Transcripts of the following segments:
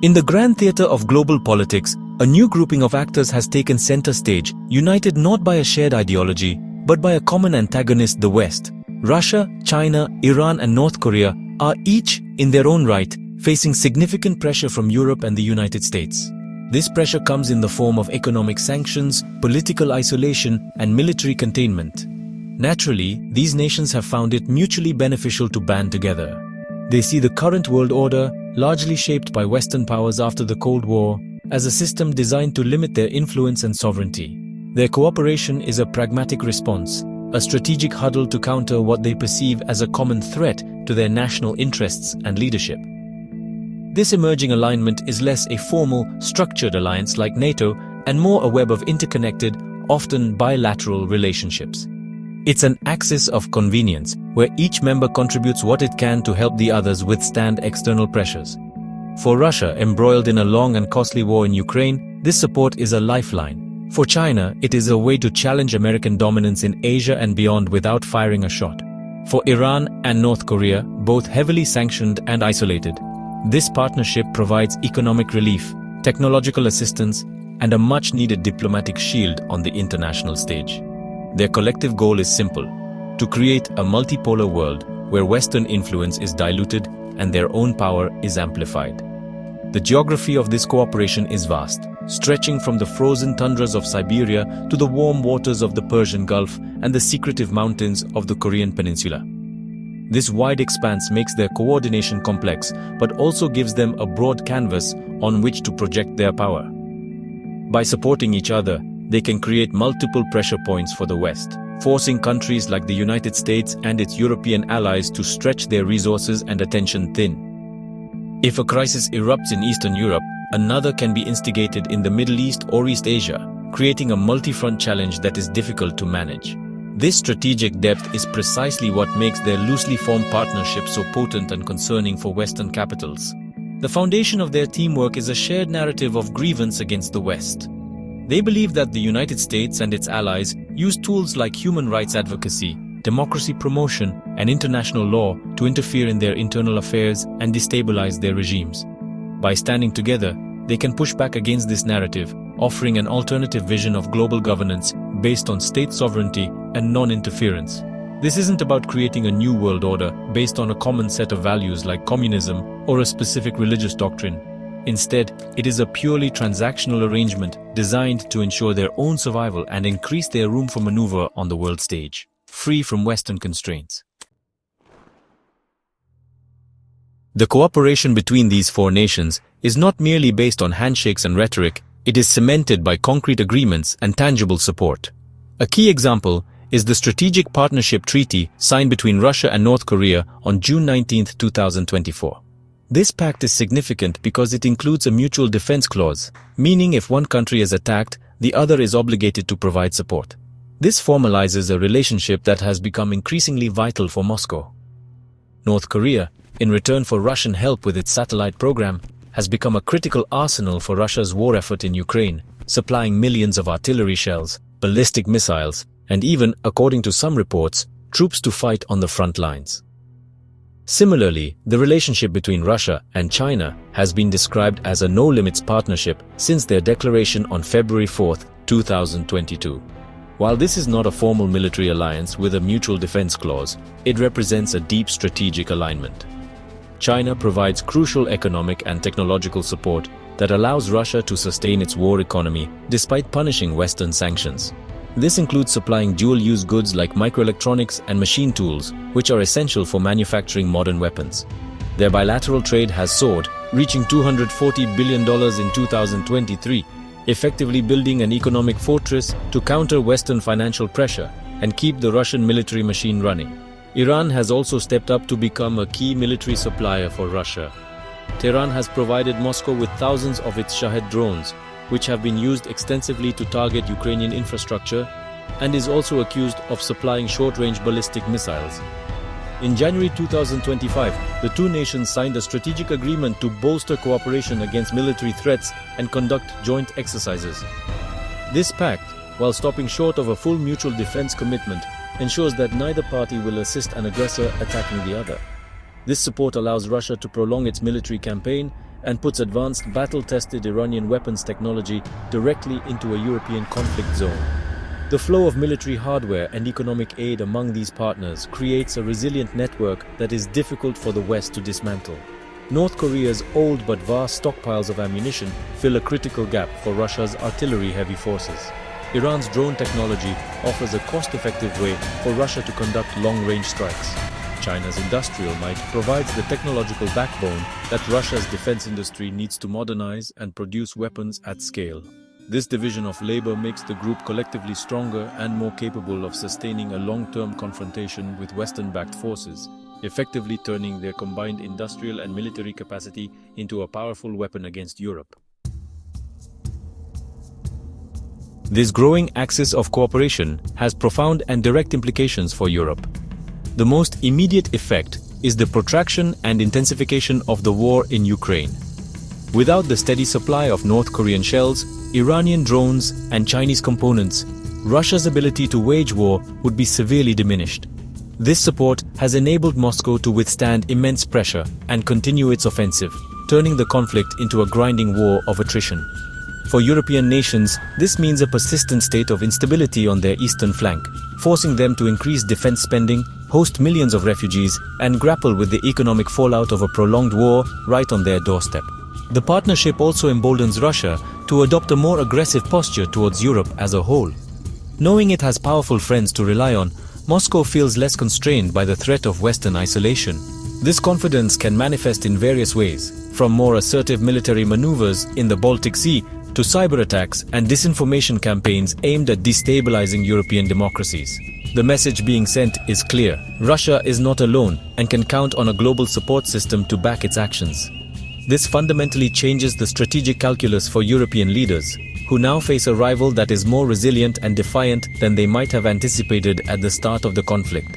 In the grand theater of global politics, a new grouping of actors has taken center stage, united not by a shared ideology, but by a common antagonist, the West. Russia, China, Iran and North Korea are each, in their own right, facing significant pressure from Europe and the United States. This pressure comes in the form of economic sanctions, political isolation, and military containment. Naturally, these nations have found it mutually beneficial to band together. They see the current world order, largely shaped by Western powers after the Cold War, as a system designed to limit their influence and sovereignty. Their cooperation is a pragmatic response, a strategic huddle to counter what they perceive as a common threat to their national interests and leadership. This emerging alignment is less a formal, structured alliance like NATO and more a web of interconnected, often bilateral relationships. It's an axis of convenience, where each member contributes what it can to help the others withstand external pressures. For Russia, embroiled in a long and costly war in Ukraine, this support is a lifeline. For China, it is a way to challenge American dominance in Asia and beyond without firing a shot. For Iran and North Korea, both heavily sanctioned and isolated, this partnership provides economic relief, technological assistance, and a much-needed diplomatic shield on the international stage. Their collective goal is simple: to create a multipolar world where Western influence is diluted and their own power is amplified. The geography of this cooperation is vast, stretching from the frozen tundras of Siberia to the warm waters of the Persian Gulf and the secretive mountains of the Korean Peninsula. This wide expanse makes their coordination complex, but also gives them a broad canvas on which to project their power. By supporting each other, they can create multiple pressure points for the West, forcing countries like the United States and its European allies to stretch their resources and attention thin. If a crisis erupts in Eastern Europe, another can be instigated in the Middle East or East Asia, creating a multi-front challenge that is difficult to manage. This strategic depth is precisely what makes their loosely formed partnership so potent and concerning for Western capitals. The foundation of their teamwork is a shared narrative of grievance against the West. They believe that the United States and its allies use tools like human rights advocacy, democracy promotion, and international law to interfere in their internal affairs and destabilize their regimes. By standing together, they can push back against this narrative, offering an alternative vision of global governance based on state sovereignty and non-interference. This isn't about creating a new world order based on a common set of values like communism or a specific religious doctrine. Instead, it is a purely transactional arrangement designed to ensure their own survival and increase their room for maneuver on the world stage, free from Western constraints. The cooperation between these four nations is not merely based on handshakes and rhetoric, it is cemented by concrete agreements and tangible support. A key example is the Strategic Partnership Treaty signed between Russia and North Korea on June 19, 2024. This pact is significant because it includes a mutual defense clause, meaning if one country is attacked, the other is obligated to provide support. This formalizes a relationship that has become increasingly vital for Moscow. North Korea, in return for Russian help with its satellite program, has become a critical arsenal for Russia's war effort in Ukraine, supplying millions of artillery shells, ballistic missiles, and even, according to some reports, troops to fight on the front lines. Similarly, the relationship between Russia and China has been described as a no-limits partnership since their declaration on February 4, 2022. While this is not a formal military alliance with a mutual defense clause, it represents a deep strategic alignment. China provides crucial economic and technological support that allows Russia to sustain its war economy despite punishing Western sanctions. This includes supplying dual-use goods like microelectronics and machine tools, which are essential for manufacturing modern weapons. Their bilateral trade has soared, reaching $240 billion in 2023, effectively building an economic fortress to counter Western financial pressure and keep the Russian military machine running. Iran has also stepped up to become a key military supplier for Russia. Tehran has provided Moscow with thousands of its Shahed drones, which have been used extensively to target Ukrainian infrastructure, and is also accused of supplying short-range ballistic missiles. In January 2025, the two nations signed a strategic agreement to bolster cooperation against military threats and conduct joint exercises. This pact, while stopping short of a full mutual defense commitment, ensures that neither party will assist an aggressor attacking the other. This support allows Russia to prolong its military campaign and puts advanced battle-tested Iranian weapons technology directly into a European conflict zone. The flow of military hardware and economic aid among these partners creates a resilient network that is difficult for the West to dismantle. North Korea's old but vast stockpiles of ammunition fill a critical gap for Russia's artillery-heavy forces. Iran's drone technology offers a cost-effective way for Russia to conduct long-range strikes. China's industrial might provides the technological backbone that Russia's defense industry needs to modernize and produce weapons at scale. This division of labor makes the group collectively stronger and more capable of sustaining a long-term confrontation with Western-backed forces, effectively turning their combined industrial and military capacity into a powerful weapon against Europe. This growing axis of cooperation has profound and direct implications for Europe. The most immediate effect is the protraction and intensification of the war in Ukraine. Without the steady supply of North Korean shells, Iranian drones, and Chinese components, Russia's ability to wage war would be severely diminished. This support has enabled Moscow to withstand immense pressure and continue its offensive, turning the conflict into a grinding war of attrition. For European nations, this means a persistent state of instability on their eastern flank, forcing them to increase defense spending, host millions of refugees, and grapple with the economic fallout of a prolonged war right on their doorstep. The partnership also emboldens Russia to adopt a more aggressive posture towards Europe as a whole. Knowing it has powerful friends to rely on, Moscow feels less constrained by the threat of Western isolation. This confidence can manifest in various ways, from more assertive military maneuvers in the Baltic Sea to cyber attacks and disinformation campaigns aimed at destabilizing European democracies. The message being sent is clear. Russia is not alone and can count on a global support system to back its actions. This fundamentally changes the strategic calculus for European leaders, who now face a rival that is more resilient and defiant than they might have anticipated at the start of the conflict.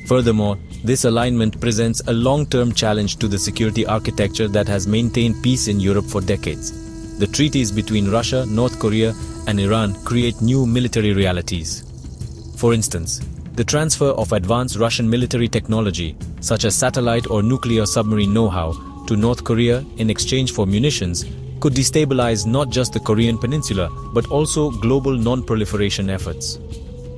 Furthermore, this alignment presents a long-term challenge to the security architecture that has maintained peace in Europe for decades. The treaties between Russia, North Korea, and Iran create new military realities. For instance, the transfer of advanced Russian military technology, such as satellite or nuclear submarine know-how, to North Korea in exchange for munitions, could destabilize not just the Korean peninsula, but also global non-proliferation efforts.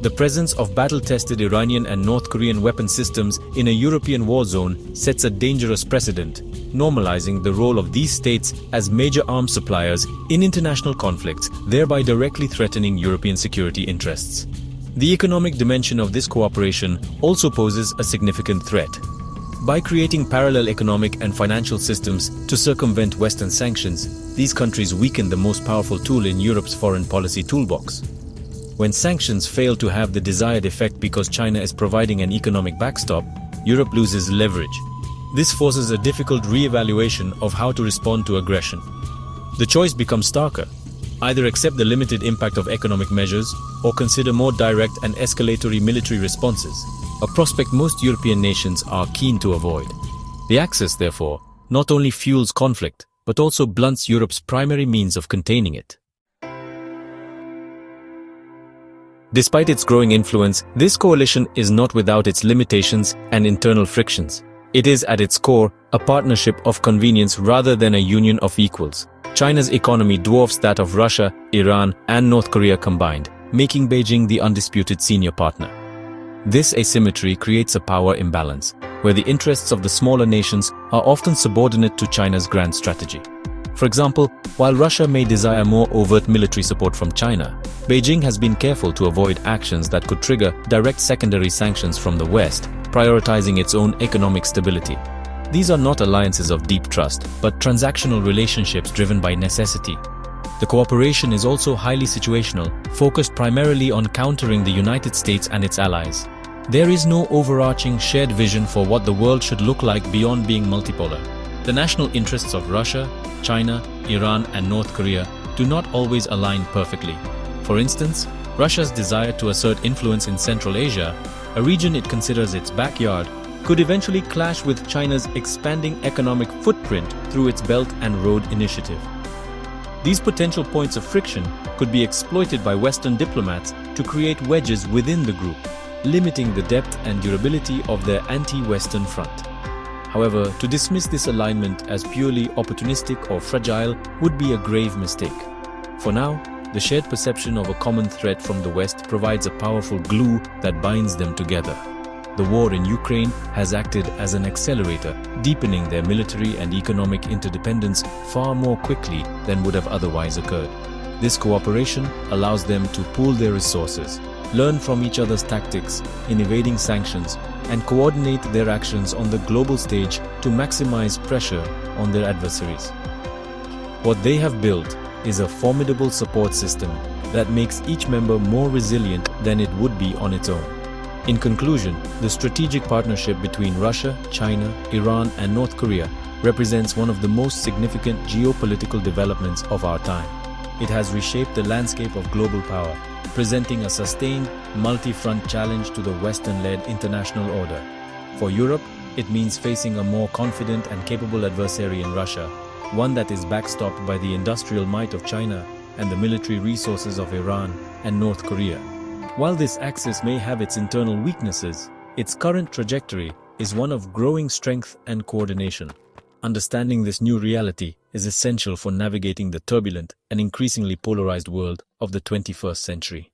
The presence of battle-tested Iranian and North Korean weapon systems in a European war zone sets a dangerous precedent, normalizing the role of these states as major arms suppliers in international conflicts, thereby directly threatening European security interests. The economic dimension of this cooperation also poses a significant threat. By creating parallel economic and financial systems to circumvent Western sanctions, these countries weaken the most powerful tool in Europe's foreign policy toolbox. When sanctions fail to have the desired effect because China is providing an economic backstop, Europe loses leverage. This forces a difficult re-evaluation of how to respond to aggression. The choice becomes starker. Either accept the limited impact of economic measures or consider more direct and escalatory military responses, a prospect most European nations are keen to avoid. The Axis, therefore, not only fuels conflict, but also blunts Europe's primary means of containing it. Despite its growing influence, this coalition is not without its limitations and internal frictions. It is at its core a partnership of convenience rather than a union of equals. China's economy dwarfs that of Russia, Iran, and North Korea combined, making Beijing the undisputed senior partner. This asymmetry creates a power imbalance, where the interests of the smaller nations are often subordinate to China's grand strategy. For example, while Russia may desire more overt military support from China, Beijing has been careful to avoid actions that could trigger direct secondary sanctions from the West, prioritizing its own economic stability. These are not alliances of deep trust, but transactional relationships driven by necessity. The cooperation is also highly situational, focused primarily on countering the United States and its allies. There is no overarching shared vision for what the world should look like beyond being multipolar. The national interests of Russia, China, Iran, and North Korea do not always align perfectly. For instance, Russia's desire to assert influence in Central Asia, a region it considers its backyard, could eventually clash with China's expanding economic footprint through its Belt and Road Initiative. These potential points of friction could be exploited by Western diplomats to create wedges within the group, limiting the depth and durability of their anti-Western front. However, to dismiss this alignment as purely opportunistic or fragile would be a grave mistake. For now, the shared perception of a common threat from the West provides a powerful glue that binds them together. The war in Ukraine has acted as an accelerator, deepening their military and economic interdependence far more quickly than would have otherwise occurred. This cooperation allows them to pool their resources, learn from each other's tactics in evading sanctions, and coordinate their actions on the global stage to maximize pressure on their adversaries. What they have built is a formidable support system that makes each member more resilient than it would be on its own. In conclusion, the strategic partnership between Russia, China, Iran, and North Korea represents one of the most significant geopolitical developments of our time. It has reshaped the landscape of global power, presenting a sustained, multi-front challenge to the Western-led international order. For Europe, it means facing a more confident and capable adversary in Russia, one that is backstopped by the industrial might of China and the military resources of Iran and North Korea. While this axis may have its internal weaknesses, its current trajectory is one of growing strength and coordination. Understanding this new reality is essential for navigating the turbulent and increasingly polarized world of the 21st century.